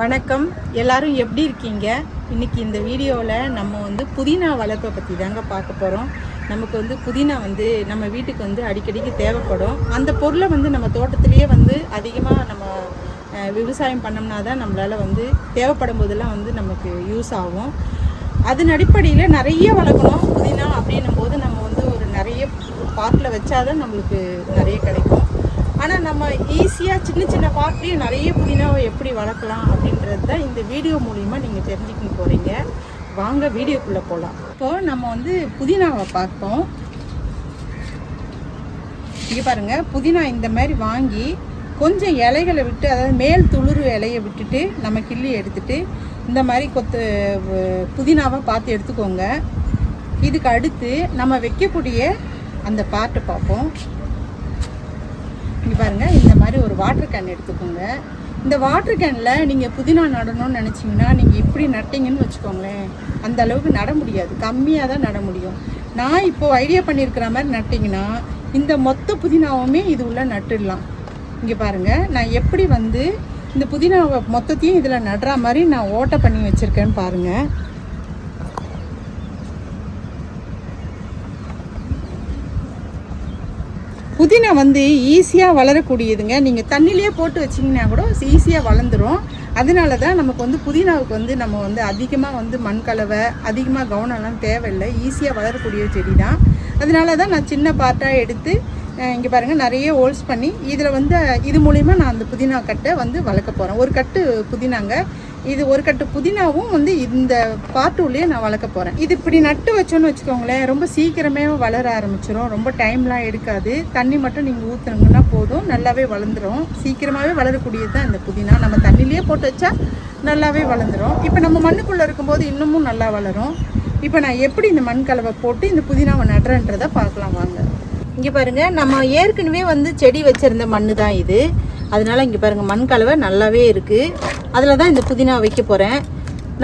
வணக்கம், எல்லாரும் எப்படி இருக்கீங்க? இன்றைக்கி இந்த வீடியோவில் நம்ம புதினா வளர்ப்பை பற்றி தாங்க பார்க்க போகிறோம். நமக்கு புதினா நம்ம வீட்டுக்கு அடிக்கடிக்கு தேவைப்படும். அந்த பொருளை நம்ம தோட்டத்திலேயே அதிகமாக நம்ம விவசாயம் பண்ணோம்னா தான் நம்மளால் தேவைப்படும் போதெல்லாம் நமக்கு யூஸ் ஆகும். அதன் அடிப்படையில் நிறைய வளர்க்கணும் புதினா அப்படின்னும் போது நம்ம ஒரு நிறைய பாட்டில் வச்சாதான் நம்மளுக்கு நிறைய கிடைக்கும். ஆனால் நம்ம ஈஸியாக சின்ன சின்ன பாட்லேயும் நிறைய புதினாவை எப்படி வளர்க்கலாம் அப்படின்றது தான் இந்த வீடியோ மூலிமா நீங்கள் தெரிஞ்சுக்க போகிறீங்க. வாங்க வீடியோக்குள்ளே போகலாம். இப்போது நம்ம புதினாவை பார்ப்போம். இங்கே பாருங்கள், புதினா இந்த மாதிரி வாங்கி கொஞ்சம் இலைகளை விட்டு, அதாவது மேல் துளிர் இலையை விட்டுட்டு நம்ம கிள்ளி எடுத்துட்டு இந்த மாதிரி புதினாவை பார்த்து எடுத்துக்கோங்க. இதுக்கு அடுத்து நம்ம வைக்கக்கூடிய அந்த பாட்டை பார்ப்போம். இங்கே பாருங்கள், இந்த மாதிரி ஒரு வாட்டர் கேன் எடுத்துக்கோங்க. இந்த வாட்டர் கேனில் நீங்கள் புதினா நடணும்னு நினச்சிங்கன்னா நீங்கள் இப்படி நட்டிங்கன்னு வச்சுக்கோங்களேன், அந்த அளவுக்கு நட முடியாது, கம்மியாக தான் நட முடியும். நான் இப்போது ஐடியா பண்ணியிருக்கிற மாதிரி நட்டிங்கன்னா இந்த மொத்த புதினாவுமே இது உள்ள நட்டுடலாம். இங்கே பாருங்கள், நான் எப்படி இந்த புதினாவை மொத்தத்தையும் இதில் நடுற மாதிரி நான் ஓட்டை பண்ணி வச்சுருக்கேன்னு பாருங்கள். புதினா ஈஸியாக வளரக்கூடியதுங்க. நீங்கள் தண்ணியிலே போட்டு வச்சிங்கன்னா கூட ஈஸியாக வளர்ந்துடும். அதனால தான் நமக்கு புதினாவுக்கு நம்ம அதிகமாக மண் கலவை, அதிகமாக கவனம்லாம் தேவையில்லை, ஈஸியாக வளரக்கூடிய செடி தான். அதனால தான் நான் சின்ன பார்ட்டாக எடுத்து இங்கே பாருங்கள் நிறைய ஹோல்ஸ் பண்ணி இதில் இது மூலிமா நான் அந்த புதினா கட்டை வளர்க்க போகிறேன். ஒரு கட்டு புதினாங்க, இது ஒரு கட்டு புதினாவும் இந்த பாட்டுள்ளேயே நான் வளர்க்க போகிறேன். இது இப்படி நட்டு வச்சோன்னு வச்சுக்கோங்களேன், ரொம்ப சீக்கிரமே வளர ஆரம்பிச்சிடும். ரொம்ப டைம்லாம் எடுக்காது. தண்ணி மட்டும் நீங்கள் ஊற்றுனீங்கன்னா போதும், நல்லாவே வளர்ந்துடும். சீக்கிரமாகவே வளரக்கூடியது தான் இந்த புதினா. நம்ம தண்ணியிலே போட்டு வச்சா நல்லாவே வளர்ந்துடும். இப்போ நம்ம மண்ணுக்குள்ளே இருக்கும்போது இன்னமும் நல்லா வளரும். இப்போ நான் எப்படி இந்த மண் கலவை போட்டு இந்த புதினாவை நடுறேன்றதை பார்க்கலாம் வாங்க. இங்கே பாருங்கள், நம்ம ஏற்கனவே செடி வச்சுருந்த மண் தான் இது. அதனால் இங்கே பாருங்கள், மண் கலவை நல்லாவே இருக்குது. அதில் தான் இந்த புதினா வைக்க போகிறேன்.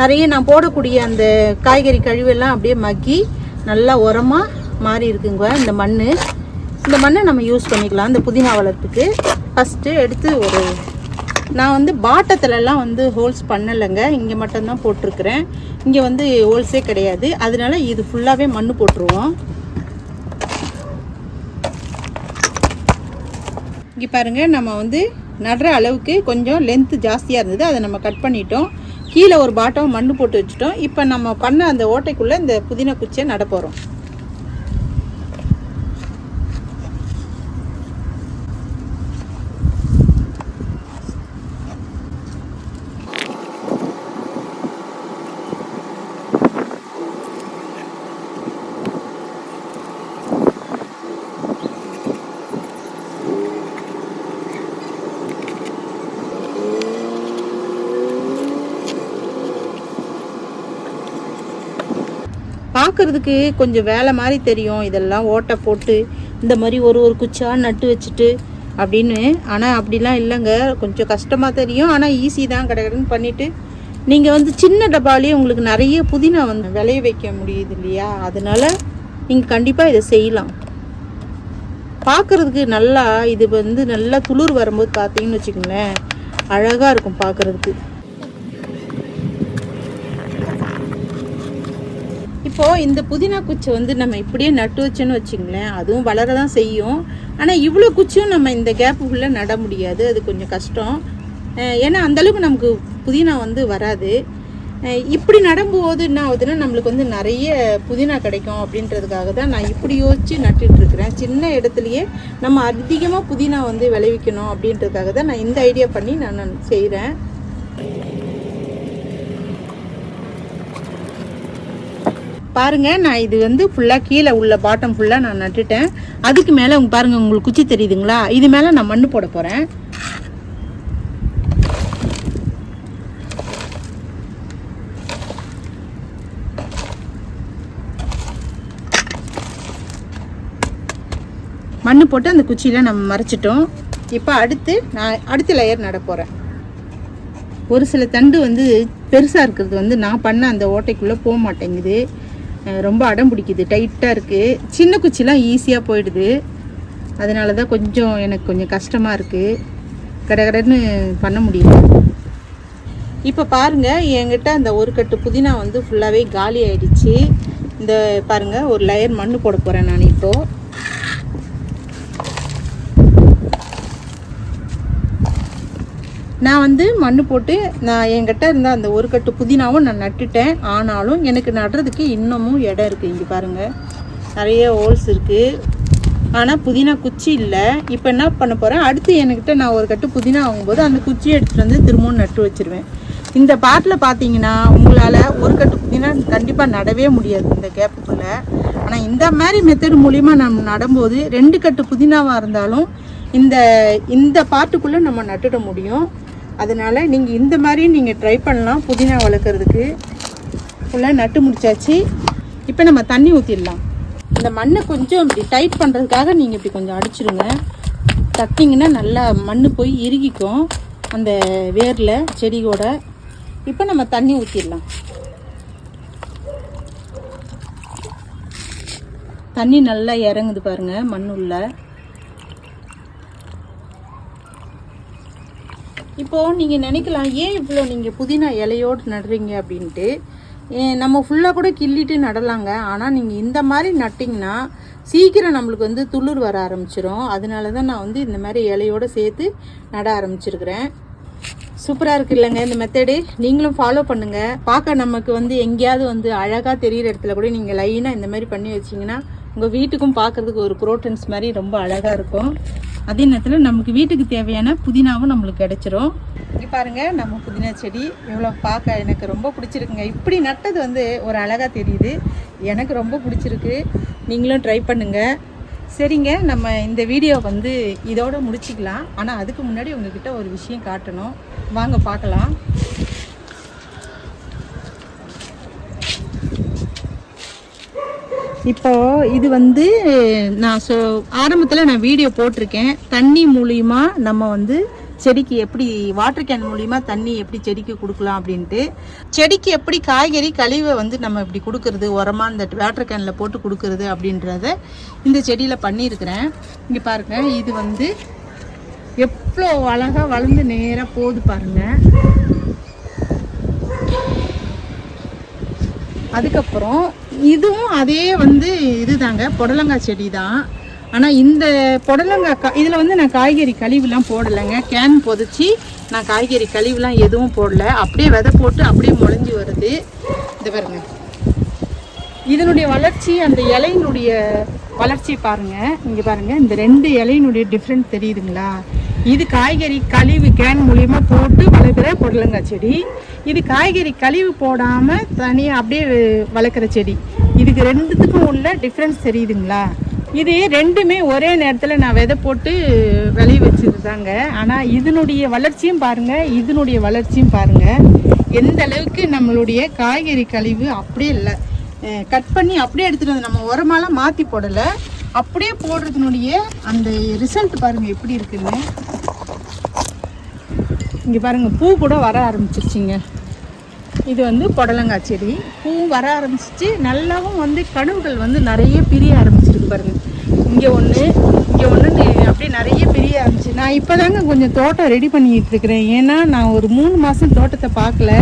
நிறைய நான் போடக்கூடிய அந்த காய்கறி கழிவெல்லாம் அப்படியே மக்கி நல்லா உரமாக மாறி இருக்குங்க இந்த மண். இந்த மண்ணை நம்ம யூஸ் பண்ணிக்கலாம் இந்த புதினா வளர்ப்புக்கு. ஃபஸ்ட்டு எடுத்து நான் பாட்டத்துலலாம் ஹோல்ஸ் பண்ணலைங்க, இங்கே மட்டும்தான் போட்டிருக்கிறேன். இங்கே ஹோல்ஸே கிடையாது. அதனால இது ஃபுல்லாகவே மண் போட்டுருவோம். இங்கே பாருங்கள், நம்ம நடுற அளவுக்கு கொஞ்சம் லென்த்து ஜாஸ்தியாக இருந்தது, அதை நம்ம கட் பண்ணிட்டோம். கீழே ஒரு பாட்டம் மண் போட்டு வச்சுட்டோம். இப்போ நம்ம பண்ண அந்த ஓட்டைக்குள்ளே இந்த புதினா குச்சியை நட போகிறோம். பார்க்குறதுக்கு கொஞ்சம் வேலை மாதிரி தெரியும், இதெல்லாம் ஓட்டை போட்டு இந்த மாதிரி ஒரு குச்சியாக நட்டு வச்சுட்டு அப்படின்னு. ஆனால் அப்படிலாம் இல்லைங்க, கொஞ்சம் கஷ்டமாக தெரியும். ஆனால் ஈஸி தான், கடகடன்னு பண்ணிவிட்டு நீங்கள் சின்ன டப்பாலேயே உங்களுக்கு நிறைய புதினா விளைய வைக்க முடியுது இல்லையா? அதனால் நீங்கள் கண்டிப்பாக இதை செய்யலாம். பார்க்குறதுக்கு நல்லா இது நல்லா துளிர் வரும்போது பார்த்தீங்கன்னு வச்சுக்கோங்களேன், அழகாக இருக்கும் பார்க்குறதுக்கு. இப்போது இந்த புதினா குச்சி நம்ம இப்படியே நட்டு வச்சோன்னு வச்சுங்களேன், அதுவும் வளர தான் செய்யும். ஆனால் இவ்வளோ குச்சியும் நம்ம இந்த கேப்புக்குள்ளே நட முடியாது, அது கொஞ்சம் கஷ்டம். ஏன்னா அந்தளவுக்கு நமக்கு புதினா வராது. இப்படி நடும்போது என்ன ஆகுதுன்னா நம்மளுக்கு நிறைய புதினா கிடைக்கும். அப்படின்றதுக்காக தான் நான் இப்படி யோசித்து நட்டுட்ருக்கிறேன். சின்ன இடத்துலையே நம்ம அதிகமாக புதினா விளைவிக்கணும் அப்படின்றதுக்காக தான் நான் இந்த ஐடியா பண்ணி நான் செய்கிறேன். பாருங்கள், நான் இது ஃபுல்லாக கீழே உள்ள பாட்டம் ஃபுல்லாக நான் நட்டுட்டேன். அதுக்கு மேலே பாருங்கள், உங்களுக்கு குச்சி தெரியுதுங்களா? இது மேலே நான் மண் போட போகிறேன். மண் போட்டு அந்த குச்சியில் நம்ம மறைச்சிட்டோம். இப்போ அடுத்த லேயர் நட போகிறேன். ஒரு சில தண்டு பெருசாக இருக்கிறது நான் பண்ண அந்த ஓட்டைக்குள்ளே போக மாட்டேங்குது, ரொம்ப அடம் பிடிக்குது, டைட்டாக இருக்குது. சின்ன குச்சிலாம் ஈஸியாக போயிடுது. அதனால தான் எனக்கு கொஞ்சம் கஷ்டமாக இருக்குது, கடகடன்னு பண்ண முடியல. இப்போ பாருங்கள், என்கிட்ட அந்த ஒரு கட்டு புதினா வந்து ஃபுல்லாகவே காலி ஆகிடுச்சு. இந்த பாருங்கள், ஒரு லேயர் மண் போட போகிறேன் நான். இப்போது நான் வந்து மண் போட்டு என்கிட்ட இருந்த அந்த ஒரு கட்டு புதினாவும் நான் நட்டுட்டேன். ஆனாலும் எனக்கு நடுறதுக்கு இன்னமும் இடம் இருக்குது. இங்கே பாருங்கள், நிறைய ஹோல்ஸ் இருக்குது. ஆனால் புதினா குச்சி இல்லை. இப்போ என்ன பண்ண போகிறேன், அடுத்து என்கிட்ட நான் ஒரு கட்டு புதினா வாங்கும்போது அந்த குச்சியை எடுத்துகிட்டு வந்து திரும்பவும் நட்டு வச்சுருவேன். இந்த பாட்டில் பார்த்தீங்கன்னா உங்களால் ஒரு கட்டு புதினா கண்டிப்பாக நடவே முடியாது இந்த கேப்புக்குள்ளே. ஆனால் இந்த மாதிரி மெத்தட் மூலிமா நம்ம நடும்போது 2 கட்டு புதினாவாக இருந்தாலும் இந்த பாட்டுக்குள்ளே நம்ம நட்டுட முடியும். அதனால் நீங்கள் இந்த மாதிரி நீங்கள் ட்ரை பண்ணலாம். புதினா வளர்க்குறதுக்கு ஃபுல்லாக நட்டு முடிச்சாச்சு. இப்போ நம்ம தண்ணி ஊற்றிடலாம். இந்த மண்ணை கொஞ்சம் இப்படி டைட் பண்ணுறதுக்காக நீங்கள் இப்படி கொஞ்சம் அடிச்சிடுங்க. தட்டிங்கன்னா நல்லா மண் போய் இறுகிக்கும் அந்த வேரில் செடியோட. இப்போ நம்ம தண்ணி ஊற்றிடலாம். தண்ணி நல்லா இறங்குது பாருங்கள் மண்ணுள்ள. இப்போது நீங்கள் நினைக்கலாம், ஏன் இவ்வளோ நீங்கள் புதினா இலையோடு நடுறீங்க அப்படின்ட்டு. நம்ம ஃபுல்லாக கூட கிள்ளிட்டு நடலாங்க. ஆனால் நீங்கள் இந்த மாதிரி நட்டிங்கன்னா சீக்கிரம் நம்மளுக்கு வந்து துளிர் வர ஆரம்பிச்சிடும். அதனால தான் நான் வந்து இந்த மாதிரி இலையோடு சேர்த்து நட ஆரம்பிச்சிருக்கிறேன். சூப்பராக இருக்குது இல்லைங்க இந்த மெத்தடு. நீங்களும் ஃபாலோ பண்ணுங்கள். பார்க்க நமக்கு வந்து எங்கேயாவது வந்து அழகாக தெரிகிற இடத்துல கூட நீங்கள் லைனாக இந்த மாதிரி பண்ணி வச்சிங்கன்னா உங்கள் வீட்டுக்கும் பார்க்குறதுக்கு ஒரு க்ரோட்டன்ஸ் மாதிரி ரொம்ப அழகாக இருக்கும். அதே நேரத்தில் நமக்கு வீட்டுக்கு தேவையான புதினாவும் நம்மளுக்கு கிடைச்சிரும். இங்கே பாருங்கள், நம்ம புதினா செடி எவ்வளோ பார்க்க எனக்கு ரொம்ப பிடிச்சிருக்குங்க. இப்படி நட்டது வந்து ஒரு அழகாக தெரியுது. எனக்கு ரொம்ப பிடிச்சிருக்கு. நீங்களும் ட்ரை பண்ணுங்கள். சரிங்க, நம்ம இந்த வீடியோ வந்து இதோடு முடிச்சிக்கலாம். ஆனால் அதுக்கு முன்னாடி உங்ககிட்ட ஒரு விஷயம் காட்டணும். வாங்க பார்க்கலாம். இப்போது இது வந்து நான் ஆரம்பத்தில் நான் வீடியோ போட்டிருக்கேன். தண்ணி மூலிமா நம்ம வந்து செடிக்கு எப்படி வாட்டர் கேன் மூலிமா தண்ணி எப்படி செடிக்கு கொடுக்கலாம் அப்படின்ட்டு. செடிக்கு எப்படி காய்கறி கழிவை வந்து நம்ம இப்படி கொடுக்கறது, உரமாக இந்த வாட்டர் கேனில் போட்டு கொடுக்கறது அப்படின்றத இந்த செடியில் பண்ணியிருக்கிறேன். இங்கே பாருங்கள், இது வந்து எவ்வளோ அழகாக வளர்ந்து நேராக போகுது பாருங்கள். அதுக்கப்புறம் இதுவும் அதே வந்து இதுதாங்க, புடலங்காய் செடி தான். ஆனால் இந்த புடலங்காய் இதில் வந்து நான் காய்கறி கழிவுலாம் போடலைங்க. கேன் பொதிச்சு நான் காய்கறி கழிவுலாம் எதுவும் போடல. அப்படியே விதை போட்டு அப்படியே முளைஞ்சி வருது. இது பாருங்க, இதனுடைய வளர்ச்சி, அந்த இலையினுடைய வளர்ச்சி பாருங்கள். இங்கே பாருங்கள், இந்த 2 இலையினுடைய டிஃப்ரெண்ட் தெரியுதுங்களா? இது காய்கறி கழிவு கேன் மூலிமா போட்டு வளர்க்குற புடலங்காய் செடி. இது காய்கறி கழிவு போடாமல் தனியாக அப்படியே வளர்க்குற செடி. இதுக்கு 2த்துக்கும் உள்ள டிஃப்ரென்ஸ் தெரியுதுங்களா? இது 2மே ஒரே நேரத்தில் நான் விதை போட்டு விளைய வச்சுருந்தாங்க. ஆனால் இதனுடைய வளர்ச்சியும் பாருங்கள், இதனுடைய வளர்ச்சியும் பாருங்கள். எந்த அளவுக்கு நம்மளுடைய காய்கறி கழிவு அப்படியே இல்லை, கட் பண்ணி அப்படியே எடுத்துகிட்டு வந்து நம்ம உரமாலாம் மாற்றி போடலை. அப்படியே போடுறதுனுடைய அந்த ரிசல்ட் பாருங்கள் எப்படி இருக்குன்னு. இங்கே பாருங்கள், பூ கூட வர ஆரம்பிச்சிருச்சிங்க. இது வந்து புடலங்காய் செடி. பூவும் வர ஆரம்பிச்சிச்சு. நல்லாவும் வந்து கனவுகள் வந்து நிறைய பிரிய ஆரம்பிச்சிருக்கு பாருங்கள். இங்கே ஒன்று, இங்கே ஒன்றுன்னு அப்படியே நிறைய பிரிய ஆரம்பிச்சு. நான் இப்போ தாங்க கொஞ்சம் தோட்டம் ரெடி பண்ணிக்கிட்டு இருக்கிறேன். ஏன்னா நான் ஒரு 3 மாதம் தோட்டத்தை பார்க்கல.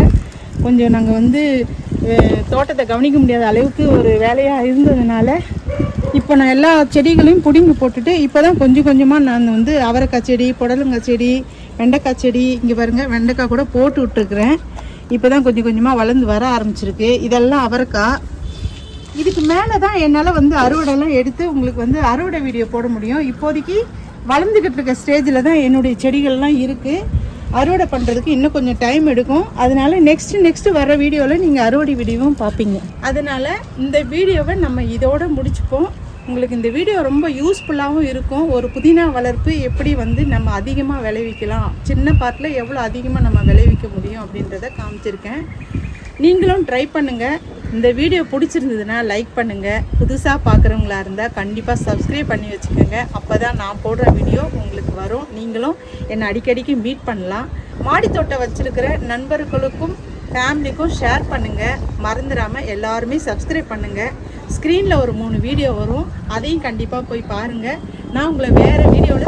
கொஞ்சம் நாங்கள் வந்து தோட்டத்தை கவனிக்க முடியாத அளவுக்கு ஒரு வேலையாக இருந்ததுனால இப்போ நான் எல்லா செடிகளையும் பிடுங்கி போட்டுட்டு இப்போ தான் கொஞ்சம் கொஞ்சமாக நான் வந்து அவரைக்காய் செடி, புடலங்காய் செடி, வெண்டைக்காய் செடி, இங்கே பாருங்கள் வெண்டைக்காய் கூட போட்டு விட்டுருக்குறேன். இப்போ தான் கொஞ்சம் கொஞ்சமாக வளர்ந்து வர ஆரம்பிச்சிருக்கு. இதெல்லாம் அவரைக்காய். இதுக்கு மேலே தான் என்னால் வந்து அறுவடைலாம் எடுத்து உங்களுக்கு வந்து அறுவடை வீடியோ போட முடியும். இப்போதைக்கு வளர்ந்துக்கிட்டு இருக்க ஸ்டேஜில் தான் என்னுடைய செடிகள்லாம் இருக்குது. அறுவடை பண்ணுறதுக்கு இன்னும் கொஞ்சம் டைம் எடுக்கும். அதனால் நெக்ஸ்ட்டு வர வீடியோவில் நீங்கள் அறுவடை வீடியோவும் பார்ப்பீங்க. அதனால் இந்த வீடியோவை நம்ம இதோடு முடிச்சுப்போம். உங்களுக்கு இந்த வீடியோ ரொம்ப யூஸ்ஃபுல்லாகவும் இருக்கும். ஒரு புதினா வளர்ப்பு எப்படி வந்து நம்ம அதிகமாக விளைவிக்கலாம், சின்ன பாட்டில் எவ்வளோ அதிகமாக நம்ம விளைவிக்க முடியும் அப்படின்றத காமிச்சிருக்கேன். நீங்களும் ட்ரை பண்ணுங்கள். இந்த வீடியோ பிடிச்சிருந்ததுன்னா லைக் பண்ணுங்கள். புதுசாக பார்க்குறவங்களா இருந்தால் கண்டிப்பாக சப்ஸ்கிரைப் பண்ணி வச்சுக்கோங்க. அப்போ தான் நான் போடுற வீடியோ உங்களுக்கு வரும். நீங்களும் என்னை அடிக்கடிக்கு மீட் பண்ணலாம். மாடி தோட்டம் வச்சுருக்கிற நண்பர்களுக்கும் ஃபேமிலிக்கும் ஷேர் பண்ணுங்கள். மறந்துடாமல் எல்லாருமே சப்ஸ்கிரைப் பண்ணுங்கள். ஸ்க்ரீனில் ஒரு 3 வீடியோ வரும், அதையும் கண்டிப்பாக போய் பாருங்கள். நான் உங்களை வேறு வீடியோவில்